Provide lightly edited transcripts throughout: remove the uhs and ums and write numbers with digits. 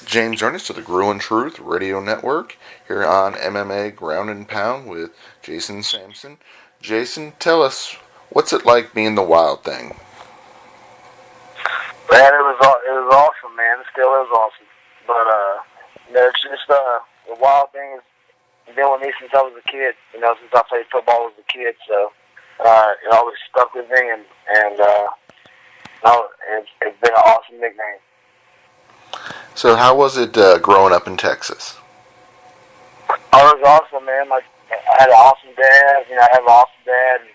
James Ernest of the Gruel and Truth Radio Network here on MMA Ground and Pound with Jason Sampson. Jason, tell us, what's it like being the Wild Thing? Man, it was awesome, man. It still is awesome. But it's just the wild thing is been with me since I was a kid. Since I played football as a kid, so it always stuck with me, and it's been an awesome nickname. So, how was it growing up in Texas? Oh, it was awesome, man. Like, I had an awesome dad. I have an awesome dad. And,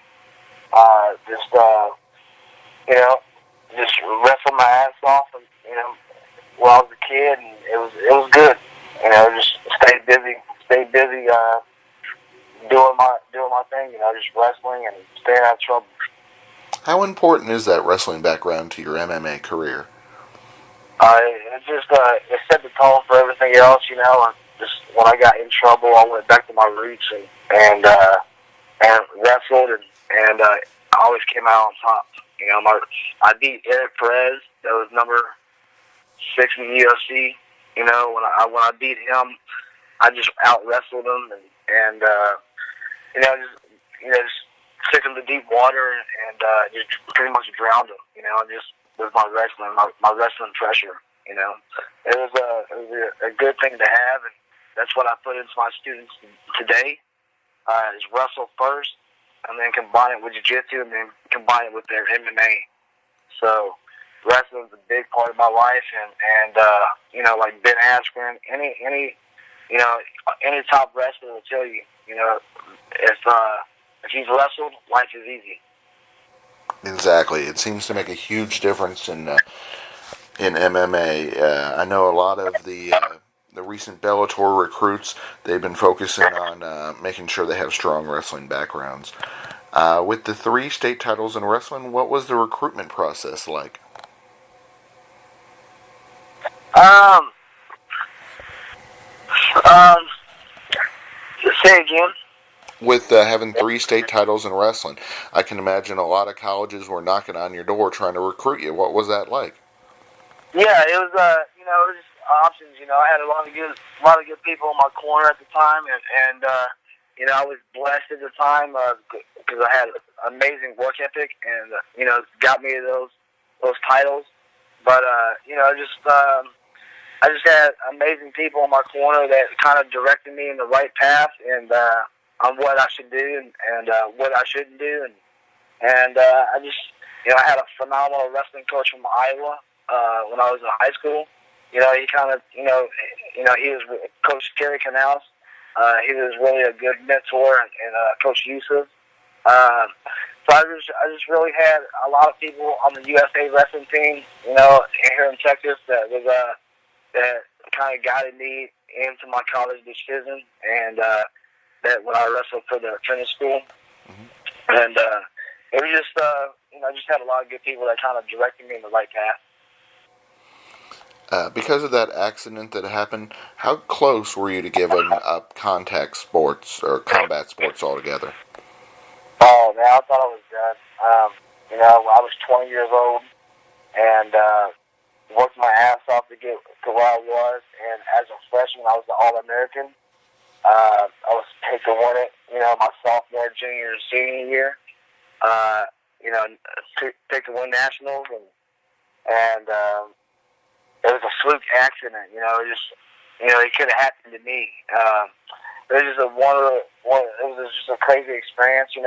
just wrestled my ass off, and when I was a kid, and it was good. Just stayed busy, doing my thing. Just wrestling and staying out of trouble. How important is that wrestling background to your MMA career? It set the tone for everything else. And just when I got in trouble, I went back to my roots and wrestled, and I always came out on top. I beat Eric Perez. That was number 6 in the UFC. When I beat him, I just out wrestled him and just took him to deep water and just pretty much drowned him. Just with my wrestling pressure. It was a good thing to have, and that's what I put into my students today. Is wrestle first, and then combine it with jiu-jitsu, and then combine it with their MMA. So wrestling is a big part of my life, and like Ben Askren, any top wrestler will tell you, if he's wrestled, life is easy. Exactly. It seems to make a huge difference in MMA. I know a lot of the recent Bellator recruits, they've been focusing on making sure they have strong wrestling backgrounds. With the 3 state titles in wrestling, what was the recruitment process like? Say again. With having 3 state titles in wrestling, I can imagine a lot of colleges were knocking on your door trying to recruit you. What was that like? Yeah, it was it was just options. I had a lot of good people in my corner at the time, and I was blessed at the time because I had amazing work ethic, and got me those titles. But I just had amazing people in my corner that kind of directed me in the right path and on what I should do and what I shouldn't do, and I just I had a phenomenal wrestling coach from Iowa when I was in high school. He kind of he was Coach Terry Canals. He was really a good mentor, and Coach Yusuf. So I just really had a lot of people on the USA wrestling team, here in Texas that was that kind of guided me into my college decision, and that when I wrestled for the training school, and it was just I just had a lot of good people that kind of directed me in the right path. Because of that accident that happened, how close were you to giving up contact sports or combat sports altogether? Oh man, I thought I was done. I was 20 years old and worked my ass off to get to where I was. And as a freshman, I was the All-American. I was picked to win it. My sophomore, junior, and senior year. Picked to win nationals, and it was a fluke accident. It could have happened to me. It was just it was just a crazy experience. I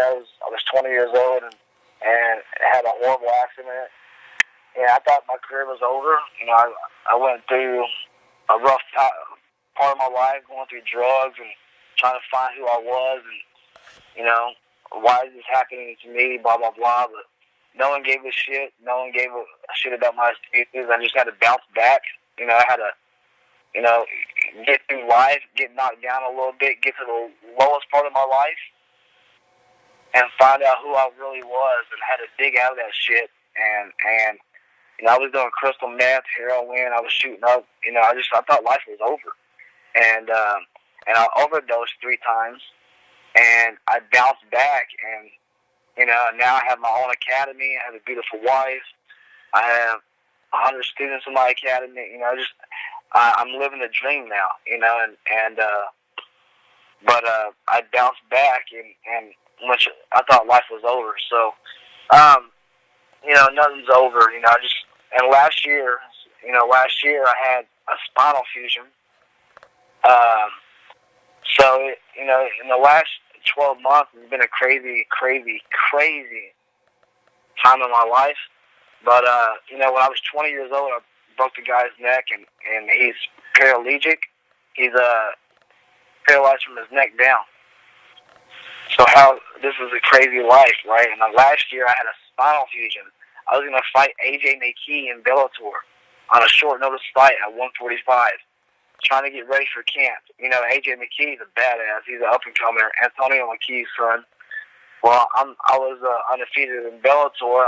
was 20 years old and had a horrible accident. And I thought my career was over. I went through a rough part of my life, going through drugs and trying to find who I was, and why is this happening to me? Blah blah blah. But no one gave a shit. No one gave a shit about my excuses. I just had to bounce back. I had to, get through life, get knocked down a little bit, get to the lowest part of my life, and find out who I really was, and had to dig out of that shit. And I was doing crystal meth, heroin. I was shooting up. I thought life was over. And I overdosed 3 times, and I bounced back, and now I have my own academy. I have a beautiful wife. I have 100 students in my academy. I'm living the dream now, you know, but I bounced back, and which I thought life was over. So, you know, nothing's over. You know, and last year I had a spinal fusion. So, you know, in the last 12 months, it's been a crazy, crazy, crazy time in my life. But, you know, when I was 20 years old, I broke the guy's neck, and he's paraplegic. He's paralyzed from his neck down. So this is a crazy life, right? And last year, I had a spinal fusion. I was going to fight AJ McKee in Bellator on a short notice fight at 145. Trying to get ready for camp. You know, AJ McKee's a badass. He's an up-and-comer. Antonio McKee's son. Well, I was undefeated in Bellator.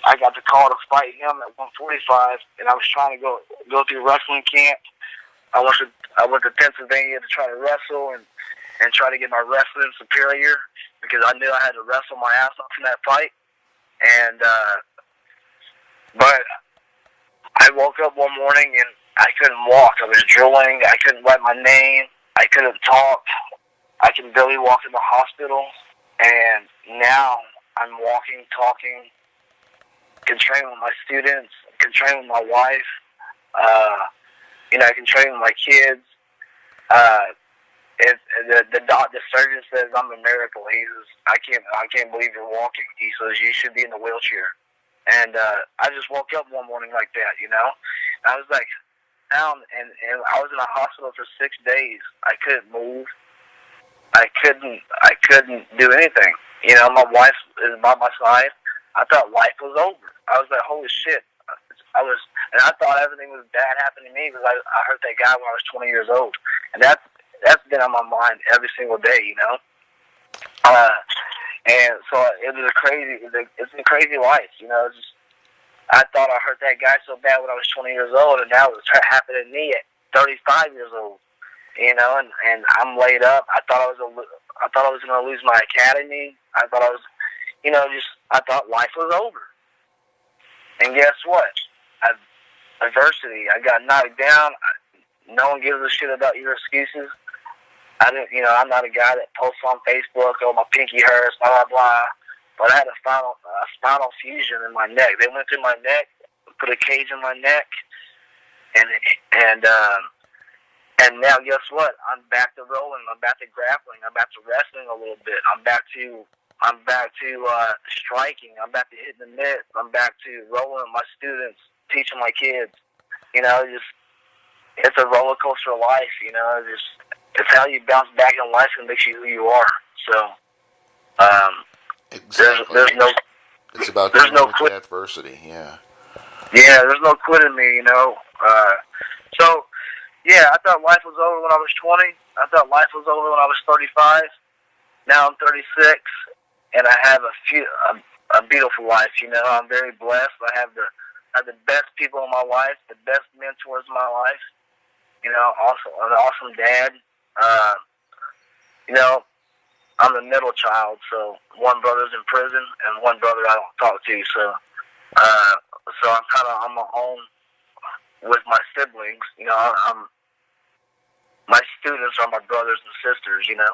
I got the call to fight him at 145, and I was trying to go through wrestling camp. I went to Pennsylvania to try to wrestle and try to get my wrestling superior, because I knew I had to wrestle my ass off in that fight. And but I woke up one morning and I couldn't walk. I was drooling. I couldn't write my name. I couldn't talk. I can barely walk in the hospital. And now I'm walking, talking, can train with my students, can train with my wife. You know, I can train with my kids. The surgeon says I'm a miracle. He says, I can't believe you're walking. He says, you should be in the wheelchair. And I just woke up one morning like that, you know. And I was like, down, and I was in a hospital for 6 days. I couldn't move. I couldn't do anything. You know, my wife is by my side. I thought life was over. I was like, holy shit. And I thought everything was bad happening to me, because I hurt that guy when I was 20 years old. And that's been on my mind every single day, you know. And so it's a crazy life, you know. I thought I hurt that guy so bad when I was 20 years old, and now it's happening to me at 35 years old. You know, and I'm laid up. I thought I was going to lose my academy. I thought I thought life was over. And guess what? Adversity. I got knocked down. No one gives a shit about your excuses. I'm not a guy that posts on Facebook, oh, my pinky hurts, blah, blah, blah. But I had a spinal fusion in my neck. They went through my neck, put a cage in my neck, and now guess what? I'm back to rolling. I'm back to grappling. I'm back to wrestling a little bit. I'm back to striking. I'm back to hitting the mitts. I'm back to rolling with my students, teaching my kids. You know, it's a roller coaster of life. You know, it's how you bounce back in life and makes you who you are. So, exactly. It's about there's no quit adversity. Yeah. Yeah, there's no quitting me. You know. So, yeah, I thought life was over when I was 20. I thought life was over when I was 35. Now I'm 36, and I have a beautiful life. You know, I'm very blessed. I have the best people in my life, the best mentors in my life. You know, also an awesome dad. You know, I'm the middle child, so one brother's in prison and one brother I don't talk to. So I'm kind of on my own with my siblings. You know, my students are my brothers and sisters. You know,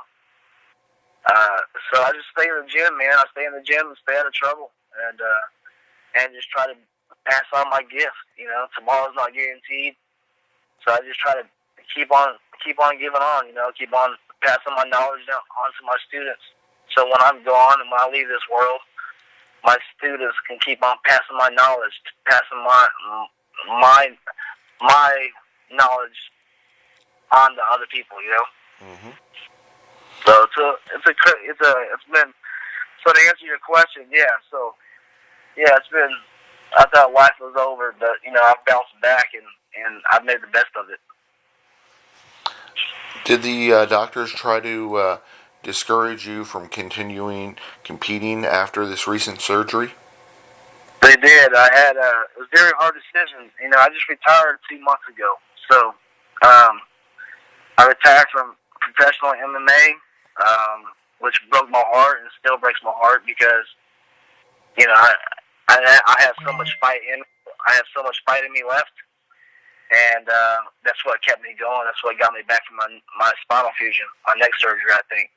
so I just stay in the gym, man. I stay in the gym and stay out of trouble, and just try to pass on my gift. You know, tomorrow's not guaranteed, so I just try to keep on giving on. You know, keep on passing my knowledge down on to my students. So when I'm gone and when I leave this world, my students can keep on passing my knowledge, passing my knowledge on to other people. You know. Mm-hmm. So it's been. So to answer your question, yeah. So yeah, it's been. I thought life was over, but you know, I've bounced back and I've made the best of it. Did the doctors try to discourage you from continuing competing after this recent surgery? They did. I had it was a very hard decision. You know, I just retired 2 months ago, so I retired from professional MMA, which broke my heart and still breaks my heart because you know I have so much fight in. I have so much fight in me left, And that's what kept me going. That's what got me back from my spinal fusion, my neck surgery, I think,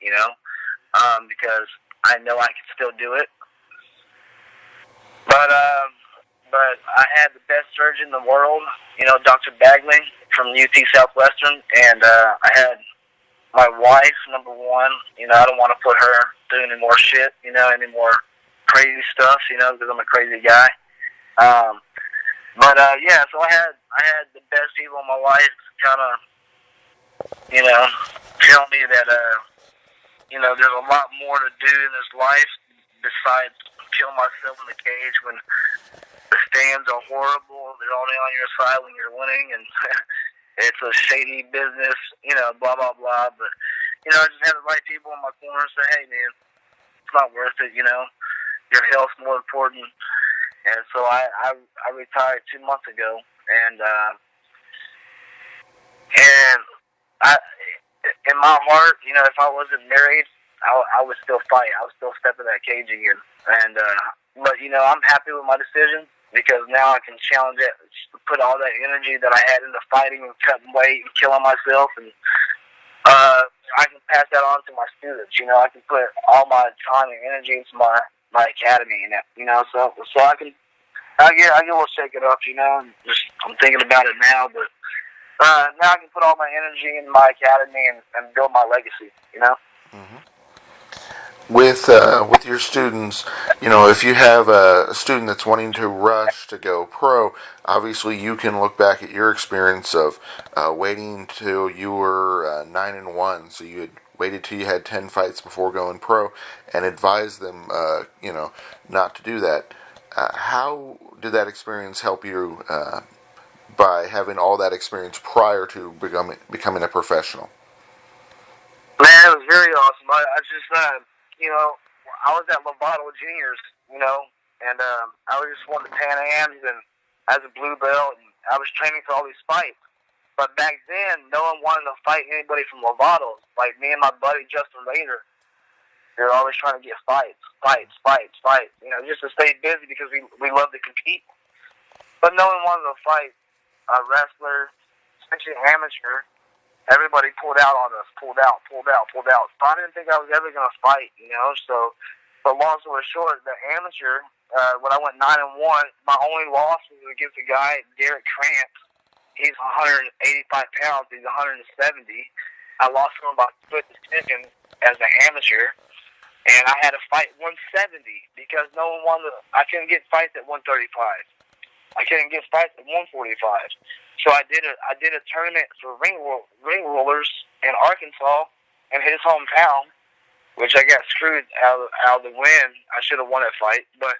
because I know I can still do it. But I had the best surgeon in the world, Dr. Bagley from UT Southwestern, and I had my wife, number one. I don't want to put her through any more shit, any more crazy stuff, because I'm a crazy guy. So I had the best people in my life kind of, tell me that, there's a lot more to do in this life besides kill myself in the cage when the stands are horrible. They're only on your side when you're winning, and it's a shady business, blah, blah, blah. But, I just had the right people in my corner say, hey, man, it's not worth it, your health's more important. And so I retired 2 months ago, and in my heart, if I wasn't married, I would still fight. I would still step in that cage again. And but I'm happy with my decision because now I can challenge it, put all that energy that I had into fighting and cutting weight and killing myself, and I can pass that on to my students. I can put all my time and energy into my academy, and so I can get a little shake it up, and just I'm thinking about it now, but now I can put all my energy in my academy and build my legacy, Mm-hmm. With your students, if you have a student that's wanting to rush to go pro, obviously you can look back at your experience of waiting till you were 9-1, so you had waited till you had 10 fights before going pro, and advise them, not to do that. How did that experience help you by having all that experience prior to becoming a professional? Man, it was very awesome. I just, I was at Lovato Juniors, and I was just won the Pan Ams and as a blue belt, and I was training for all these fights. But back then, no one wanted to fight anybody from Lovato. Like me and my buddy Justin Rader, they were always trying to get fights, just to stay busy because we love to compete. But no one wanted to fight a wrestler, especially amateur. Everybody pulled out on us, pulled out. So I didn't think I was ever going to fight, So, but long story short, the amateur, when I went 9-1, my only loss was against a guy, Derek Krantz. He's 185 pounds. He's 170. I lost to him by split decision as an amateur, and I had to fight 170 because no one wanted. I couldn't get fights at 135. I couldn't get fights at 145. So I did a tournament for ring rollers in Arkansas in his hometown, which I got screwed out of the win. I should have won that fight, but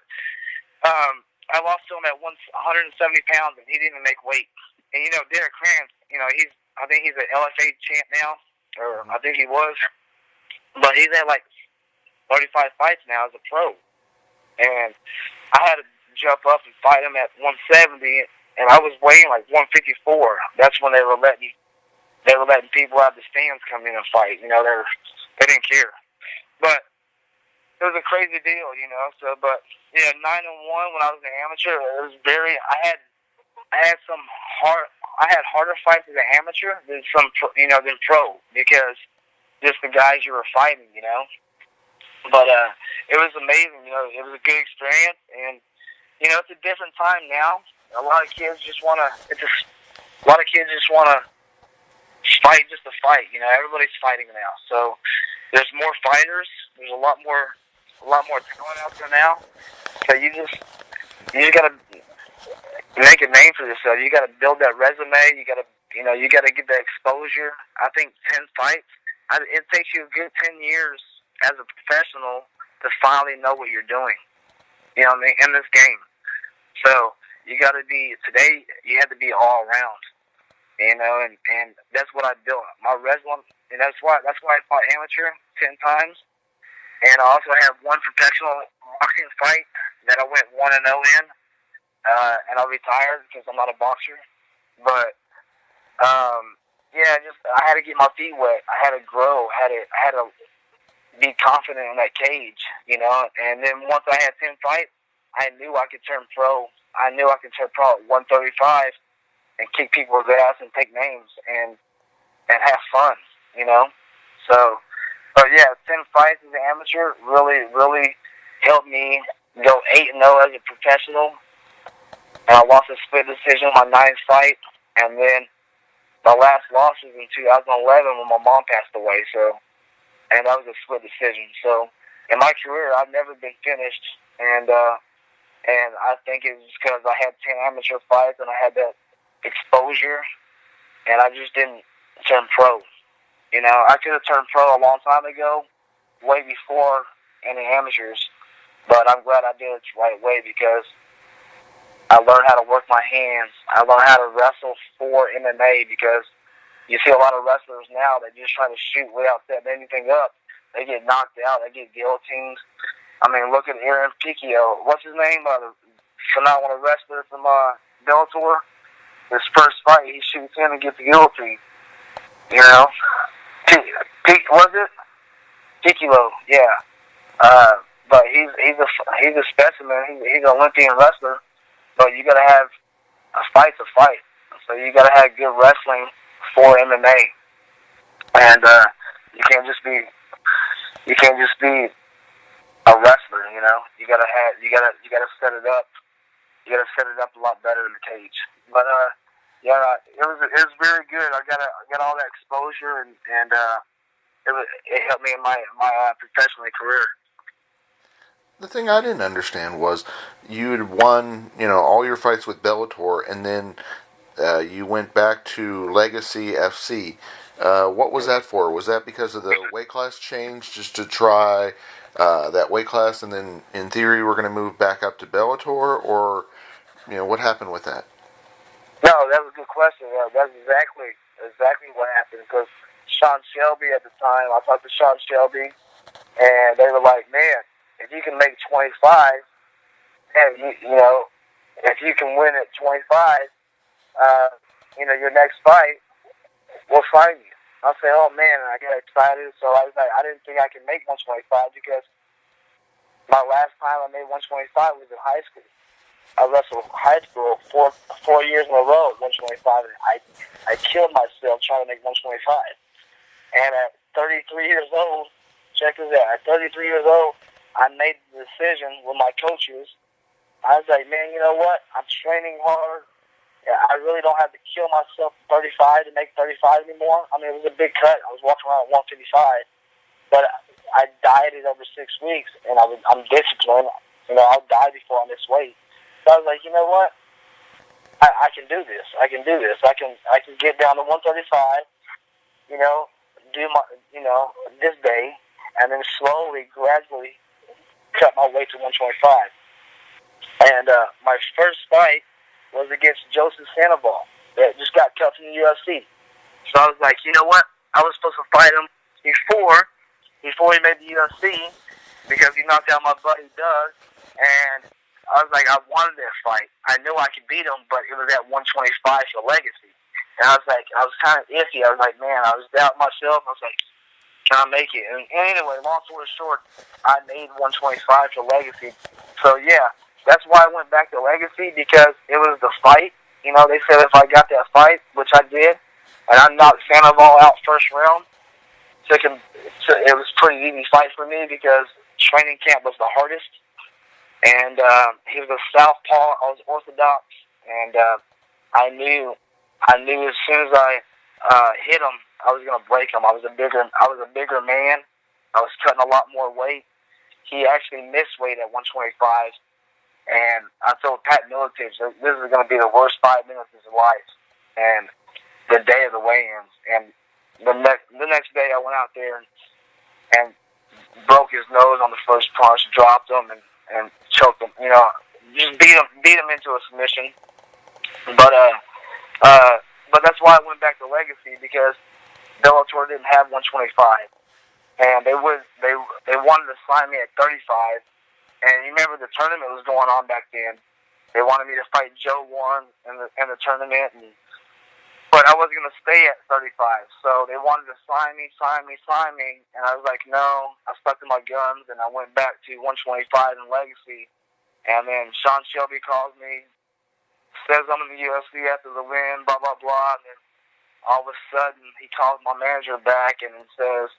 I lost to him at 170 pounds, and he didn't even make weight. And Derek Krantz, I think he's an LFA champ now, or I think he was, but he's had like 35 fights now as a pro, and I had to jump up and fight him at 170. And I was weighing like 154. That's when they were letting people out of the stands come in and fight. They didn't care. But it was a crazy deal, So, but yeah, 9-1 when I was an amateur. It was I had harder fights as an amateur than than pro because just the guys you were fighting, But it was amazing. It was a good experience, and it's a different time now. A lot of kids just want to fight just to fight. Everybody's fighting now. So there's more fighters. There's a lot more talent out there now. So you just gotta make a name for yourself. You gotta build that resume. You gotta get that exposure. I think 10 fights. It takes you a good 10 years as a professional to finally know what you're doing. In this game. So. You got to be today. You have to be all around, and that's what I built. My wrestling, and that's why I fought amateur 10 times, and I also have one professional boxing fight that I went 1-0 in, and I retired because I'm not a boxer. But I had to get my feet wet. I had to grow. I had to be confident in that cage, And then once I had 10 fights, I knew I could turn pro. I knew I could turn pro at 135, and kick people's ass and take names and have fun, you know. So, but yeah, 10 fights as an amateur really helped me go 8-0 as a professional. And I lost a split decision my 9th fight, and then my last loss was in 2011 when my mom passed away. So, and that was a split decision. So, in my career, I've never been finished, and I think it was because I had 10 amateur fights and I had that exposure, and I just didn't turn pro. You know, I could have turned pro a long time ago, way before any amateurs, but I'm glad I did it the right way because I learned how to work my hands. I learned how to wrestle for MMA because you see a lot of wrestlers now that just try to shoot without setting anything up. They get knocked out. They get guillotines. I mean, look at Aaron Picchio. What's his name? Phenomenal wrestler from Bellator. His first fight, he shoots in and gets the guillotine. You know? Was it? Picchio, yeah. But he's a specimen. He's an Olympian wrestler. But you gotta have a fight to fight. So you gotta have good wrestling for MMA. And you can't just be a wrestler, you know. You gotta set it up. You gotta set it up a lot better in the cage. But yeah, it was very good. I got all that exposure, and it helped me in my professional career. The thing I didn't understand was you'd won, all your fights with Bellator, and then you went back to Legacy FC. What was that for? Was that because of the weight class change, just to try that weight class, and then in theory we're going to move back up to Bellator, or what happened with that? No, that was a good question. That's exactly what happened. Because Sean Shelby at the time, I talked to Sean Shelby, and they were like, "Man, if you can make 25, and if you can win at 25, your next fight, we'll sign you." I said, "Oh man," and I got excited. So I was like, I didn't think I could make 125 because my last time I made 125 was in high school. I wrestled high school four years in a row at 125, and I killed myself trying to make 125. And at 33 years old, check this out, at 33 years old, I made the decision with my coaches. I was like, man, you know what? I'm training hard. I really don't have to kill myself at 35 to make 35 anymore. I mean, it was a big cut. I was walking around at 155. But I dieted over 6 weeks, and I'm disciplined. I'll die before I miss weight. So I was like, you know what? I can do this. I can get down to 135, do my, this day, and then slowly, gradually cut my weight to 125. And my first fight was against Jason Sampson that just got cut from the UFC. So I was like, you know what? I was supposed to fight him before he made the UFC because he knocked out my buddy Doug. And I was like, I wanted that fight. I knew I could beat him, but it was at 125 for Legacy. And I was kind of iffy. I was like, man, I was doubting myself. I was like, can I make it? And anyway, long story short, I made 125 for Legacy. So yeah, that's why I went back to Legacy, because it was the fight. They said if I got that fight, which I did, and I knocked Sandoval out first round, it was a pretty easy fight for me because training camp was the hardest. And he was a southpaw. I was orthodox, and I knew as soon as I hit him, I was going to break him. I was a bigger man. I was cutting a lot more weight. He actually missed weight at 125, and I told Pat Miletich, this is going to be the worst 5 minutes of his life. And the day of the weigh-ins, and the next day I went out there and broke his nose on the first punch, dropped him, and choked him. Just beat him into a submission. But that's why I went back to Legacy, because Bellator didn't have 125, and they wanted to sign me at 35. And you remember the tournament was going on back then. They wanted me to fight Joe Warren in the tournament, but I wasn't going to stay at 35. So they wanted to sign me, and I was like, no. I stuck to my guns, and I went back to 125 in Legacy. And then Sean Shelby calls me says I'm in the UFC after the win, blah, blah, blah. And then all of a sudden, he calls my manager back and says,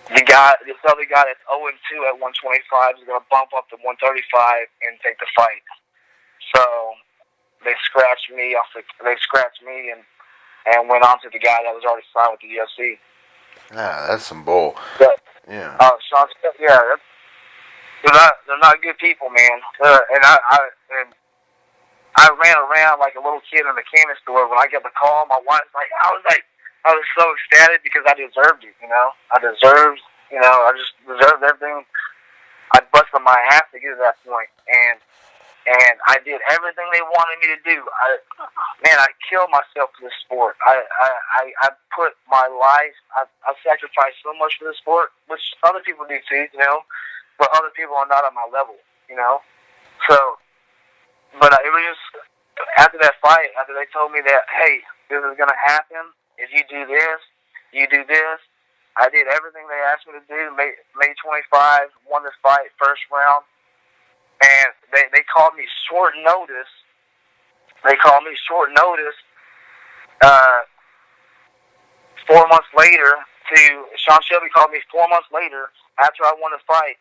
this other guy that's 0-2 at 125 is going to bump up to 135 and take the fight. So they scratched me and went on to the guy that was already signed with the UFC. Ah, that's some bull. Yeah. Sean, they're not good people, man. And I ran around like a little kid in the candy store when I got the call. My wife's like, I was so ecstatic because I deserved it, I just deserved everything. I busted my ass to get to that point, and I did everything they wanted me to do. I killed myself for this sport. I put my life, I sacrificed so much for this sport, which other people do too, but other people are not on my level, So, but it was just, after that fight, after they told me that, hey, this is going to happen, if you do this, you do this, I did everything they asked me to do, May 25, won this fight, first round. And they called me short notice. 4 months later Sean Shelby called me 4 months later after I won the fight.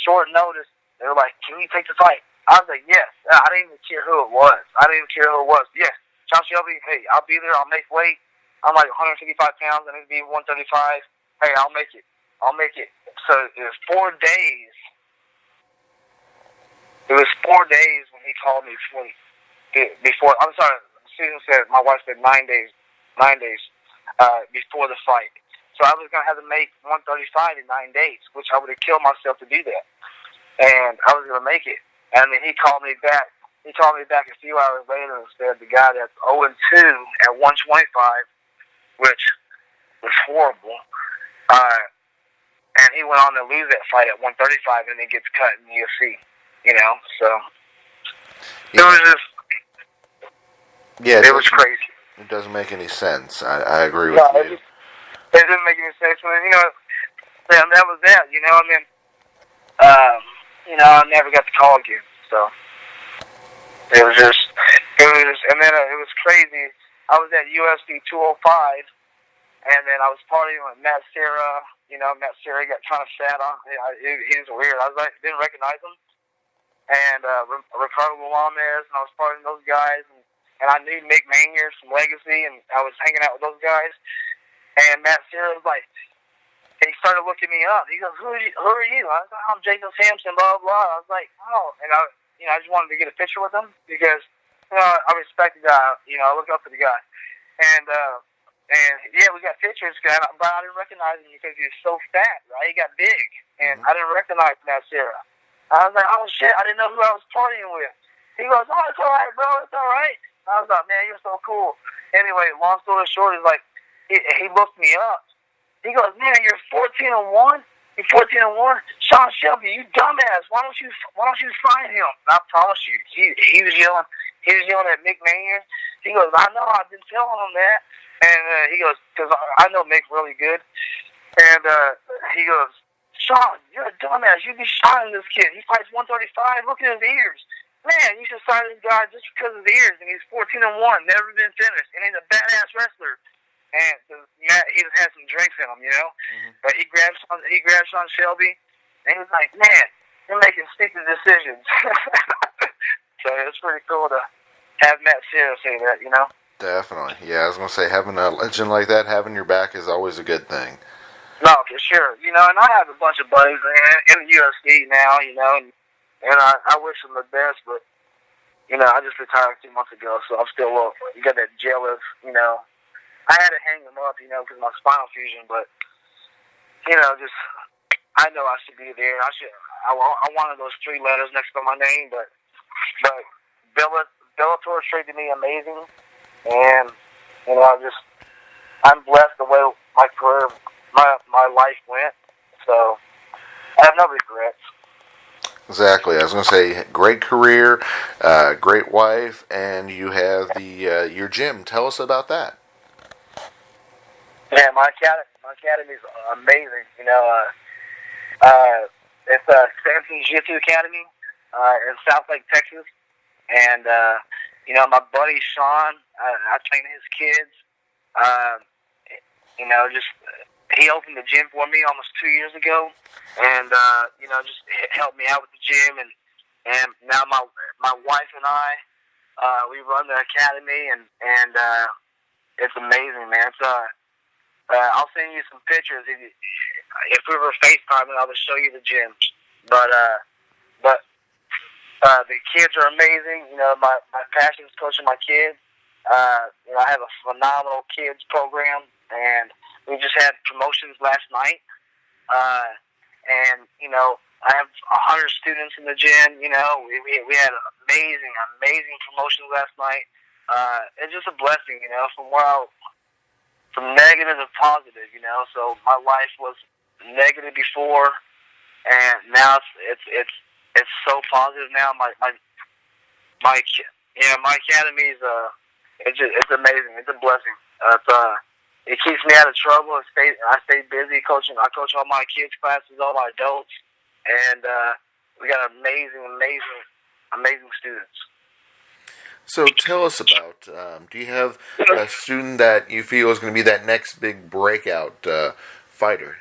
Short notice. They were like, can you take the fight? I was like, yes. I didn't even care who it was. Yes. Sean Shelby, hey, I'll be there. I'll make weight. I'm like 155 pounds. I need to be 135. Hey, I'll make it. So it was 4 days. It was 4 days when he called me before. I'm sorry, Susan said, my wife said 9 days before the fight. So I was going to have to make 135 in 9 days, which I would have killed myself to do that. And I was going to make it. And then he called me back. He called me back a few hours later and said the guy that's 0-2 at 125, which was horrible. And he went on to lose that fight at 135 and then gets cut in the UFC. So it was just, it was crazy. It doesn't make any sense. I agree with you. It didn't make any sense. That was that. I never got the call again. So it was, and then it was crazy. I was at UFC 205, and then I was partying with Matt Serra. Matt Serra got kind of fat on. He was weird. I was like, didn't recognize him. And Ricardo Lames, and I was partying with those guys, and I knew Mick Manier from Legacy, and I was hanging out with those guys. And Matt Serra was like, he started looking me up. He goes, who are you? I was like, I'm Jason Sampson, blah, blah. I was like, oh. And I just wanted to get a picture with him because, I respect the guy. I look up to the guy. And yeah, we got pictures, but I didn't recognize him because he was so fat, right? He got big. And I didn't recognize Matt Serra. I was like, oh, shit, I didn't know who I was partying with. He goes, oh, it's all right, bro, it's all right. I was like, man, you're so cool. Anyway, long story short, he's like, he looked me up. He goes, man, you're 14-1? You're 14-1? Sean Shelby, you dumbass. Why don't you fight him? And I promise you, he was yelling at Mick Manier. He goes, I know, I've been telling him that. And he goes, because I know Mick really good. And he goes, Sean, you're a dumbass. You be shotting this kid. He fights 135. Look at his ears. Man, you should sign this guy just because of his ears. And he's 14-1, never been finished. And he's a badass wrestler. And he just had some drinks in him, But he grabbed Sean Shelby, and he was like, man, you're making stupid decisions. So it's pretty cool to have Matt Serra say that, Definitely. Yeah, I was going to say, having a legend like that having your back is always a good thing. No, for sure. And I have a bunch of buddies in the UFC now, and I wish them the best, but, I just retired 2 months ago, so I'm still you got that jealous, I had to hang them up, because of my spinal fusion, but, just, I know I should be there. I wanted those 3 letters next to my name, but Bellator treated me amazing, and, I'm blessed the way my career, my life went, so I have no regrets. Exactly. I was going to say, great career, great wife, and you have your gym. Tell us about that. Yeah, my academy is amazing. It's Sampson Jiu-Jitsu Academy in South Lake, Texas, And my buddy Sean, I train his kids. Just he opened the gym for me almost 2 years ago, and just helped me out with the gym. And now my wife and I, we run the academy, and it's amazing, man. It's I'll send you some pictures if we were FaceTiming. I'll just show you the gym. But the kids are amazing. My passion is coaching my kids. I have a phenomenal kids program, and we just had promotions last night. I have 100 students in the gym. We had amazing promotions last night. It's just a blessing, from negative to positive, So my life was negative before, and now it's so positive now. My academy is it's amazing. It's a blessing. It keeps me out of trouble. I stay busy coaching. I coach all my kids' classes, all my adults, and we got amazing students. So tell us about, do you have a student that you feel is going to be that next big breakout fighter?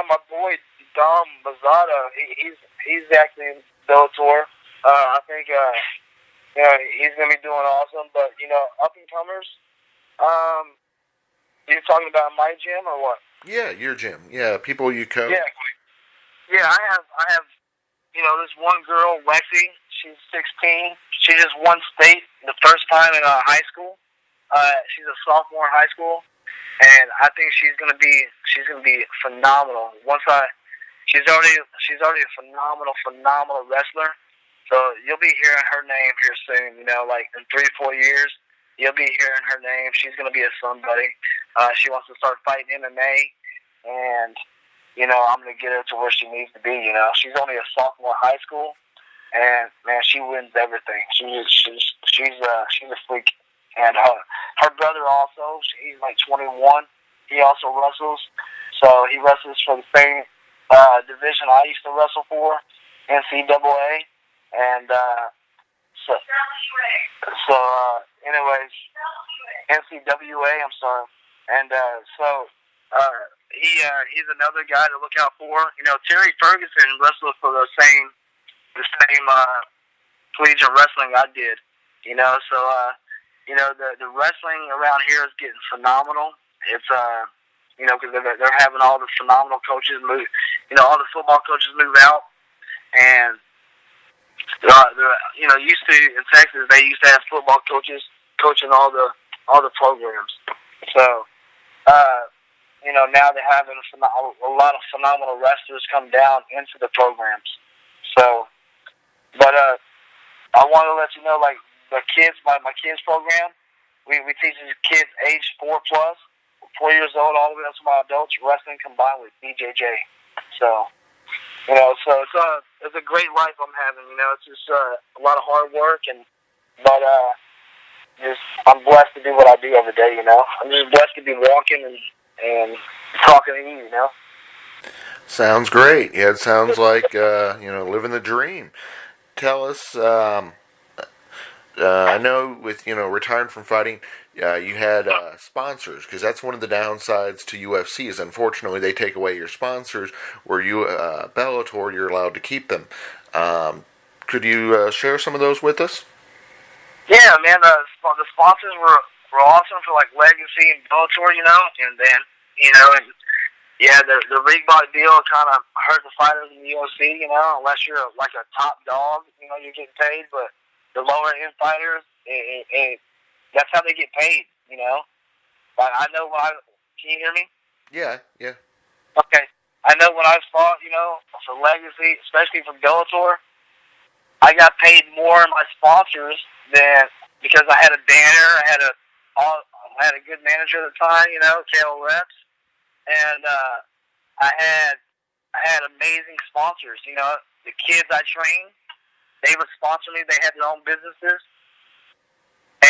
My boy Dom Bazada, he's actually in Bellator. I think he's going to be doing awesome. But up and comers. You're talking about my gym or what? Yeah, your gym. Yeah, people you coach. Yeah. I have. This one girl, Lexi. She's 16. She just won state the first time in high school. She's a sophomore in high school, and I think she's gonna be phenomenal. She's already a phenomenal wrestler. So you'll be hearing her name here soon. Like in 3-4 years, you'll be hearing her name. She's gonna be a somebody. She wants to start fighting MMA, and I'm gonna get her to where she needs to be. She's only a sophomore in high school, and man, she wins everything. She's a freak. And her brother also, he's like 21. He also wrestles, so he wrestles for the same division I used to wrestle for, NCAA. And anyways, NCAA. I'm sorry. And he's another guy to look out for. Terry Ferguson wrestled for the same collegiate wrestling I did. The wrestling around here is getting phenomenal. It's because they're having all the phenomenal coaches move. All the football coaches move out, and used to in Texas they used to have football coaches coaching all the programs. So now they're having a lot of phenomenal wrestlers come down into the programs. So, but I want to let you know, like the kids, my kids program, we teach these kids age 4 years old, all the way up to my adults, wrestling combined with BJJ. So, it's a great life I'm having. It's just a lot of hard work, but I'm blessed to do what I do every day. I'm just blessed to be walking and talking to you. Sounds great. Yeah, it sounds like living the dream. Tell us. I know with retiring from fighting, you had sponsors, because that's one of the downsides to UFC is unfortunately they take away your sponsors. Where you Bellator, you're allowed to keep them. Could you share some of those with us? Yeah, man. The sponsors were awesome for like Legacy and Bellator, and then the Reebok deal kind of hurt the fighters in the UFC, unless you're like a top dog, you're getting paid, but the lower end fighters, that's how they get paid, But I know can you hear me? Yeah. Okay. I know when I fought, for Legacy, especially for Bellator, I got paid more in my sponsors because I had a banner, I had a good manager at the time, KO Reps, and I had amazing sponsors, the kids I trained. They would sponsor me. They had their own businesses.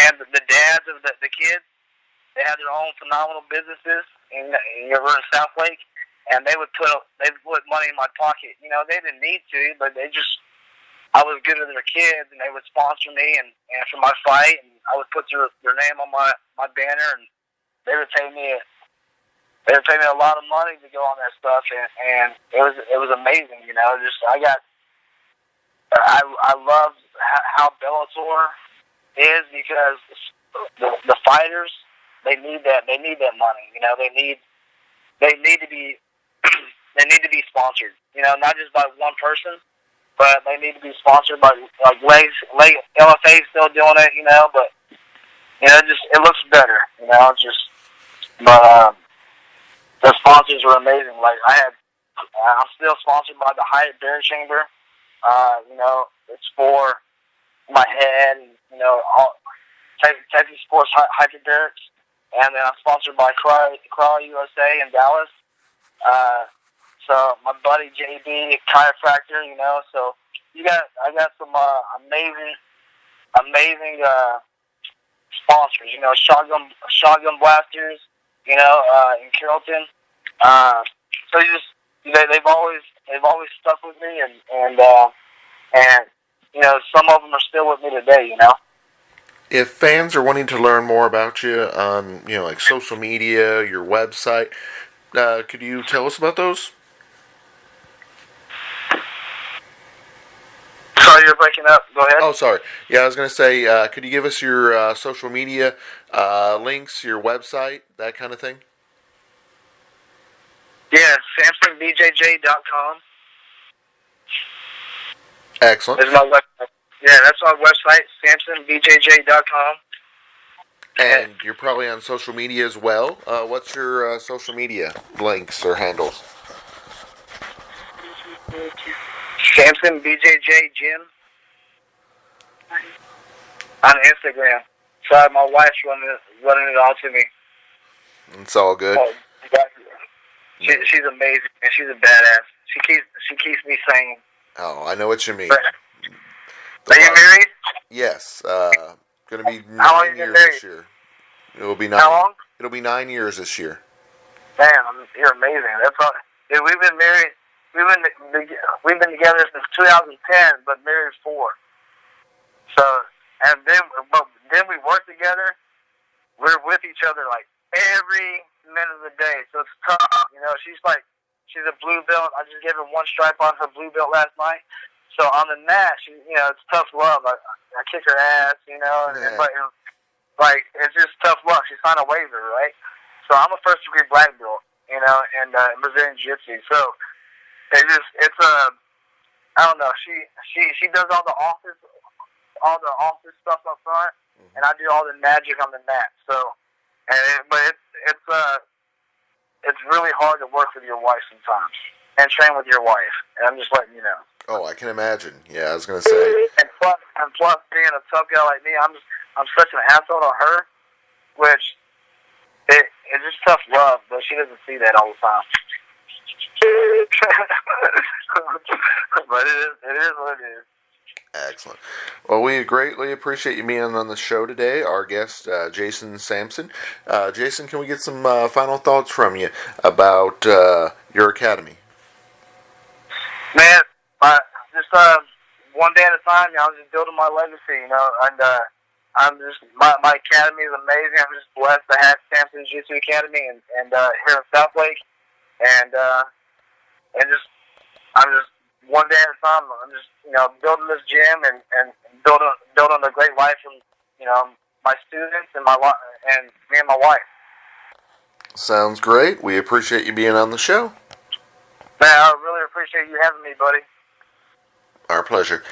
And the dads of the kids, they had their own phenomenal businesses in South Lake. And they would put money in my pocket. They didn't need to, but they just I was good to their kids, and they would sponsor me and for my fight, and I would put their name on my banner, and they would pay me a lot of money to go on that stuff, and it was amazing, you know. Just I love how Bellator is, because the fighters, they need that money, you know. They need to be they need to be sponsored, you know, not just by one person, but they need to be sponsored by, like, Leg LFA is still doing it, you know, but, you know, it looks better, you know. It's just, but the sponsors are amazing. Like, I'm still sponsored by the Hyatt Bear Chamber. You know, it's for my head, and, you know, all Texas Sports Hyperbarics, and then I'm sponsored by Crawl USA in Dallas. So my buddy JB, chiropractor, you know. So I got some amazing sponsors. You know, Shotgun Blasters, you know, in Carrollton. So they've always stuck with me, and you know, some of them are still with me today, you know. If fans are wanting to learn more about you on, you know, like social media, your website, could you tell us about those? Sorry, you're breaking up. Go ahead. Oh, sorry. Yeah, I was going to say, could you give us your social media links, your website, that kind of thing? Yeah, SamsonBJJ.com. Excellent. That's my website. Yeah, that's my website, SamsonBJJ.com. And you're probably on social media as well. What's your social media links or handles? Sampson BJJ Gym on Instagram. Sorry, my wife's running it all to me. It's all good. Oh, she's amazing, and she's a badass. She keeps me sane. Oh, I know what you mean. Are you married? Yes. Going to be 9 How long have you years been married? this year. It'll be 9. How long? It'll be 9 years this year. Man, you're amazing. That's all. Dude, we've been married. We've been together since 2010, but married 4. So, and then we work together. We're with each other like every minute of the day. So it's tough. You know, she's a blue belt. I just gave her 1 stripe on her blue belt last night. So on the mat, you know, it's tough love. I kick her ass, you know, and like, it's just tough love. She's on a waiver, right? So I'm a first degree black belt, you know, and Brazilian Jiu-Jitsu. So I don't know. She does all the office stuff up front, and I do all the magic on the mat. So, but it's really hard to work with your wife sometimes and train with your wife. And I'm just letting you know. Oh, I can imagine. Yeah, I was gonna say. And plus, being a tough guy like me, I'm such an asshole to her, which it's just tough love, but she doesn't see that all the time. But it is what it is. Excellent. Well, we greatly appreciate you being on the show today. Our guest, Jason Sampson. Jason, can we get some final thoughts from you about your academy? Man, just one day at a time. You know, I'm just building my legacy. You know, and I'm just my academy is amazing. I'm just blessed to have Sampson Jiu-Jitsu Academy and here in South Lake, and I'm just one day at a time. I'm just, you know, building this gym and building a great life from, you know, my students and me and my wife. Sounds great. We appreciate you being on the show. Man, I really appreciate you having me, buddy. Our pleasure.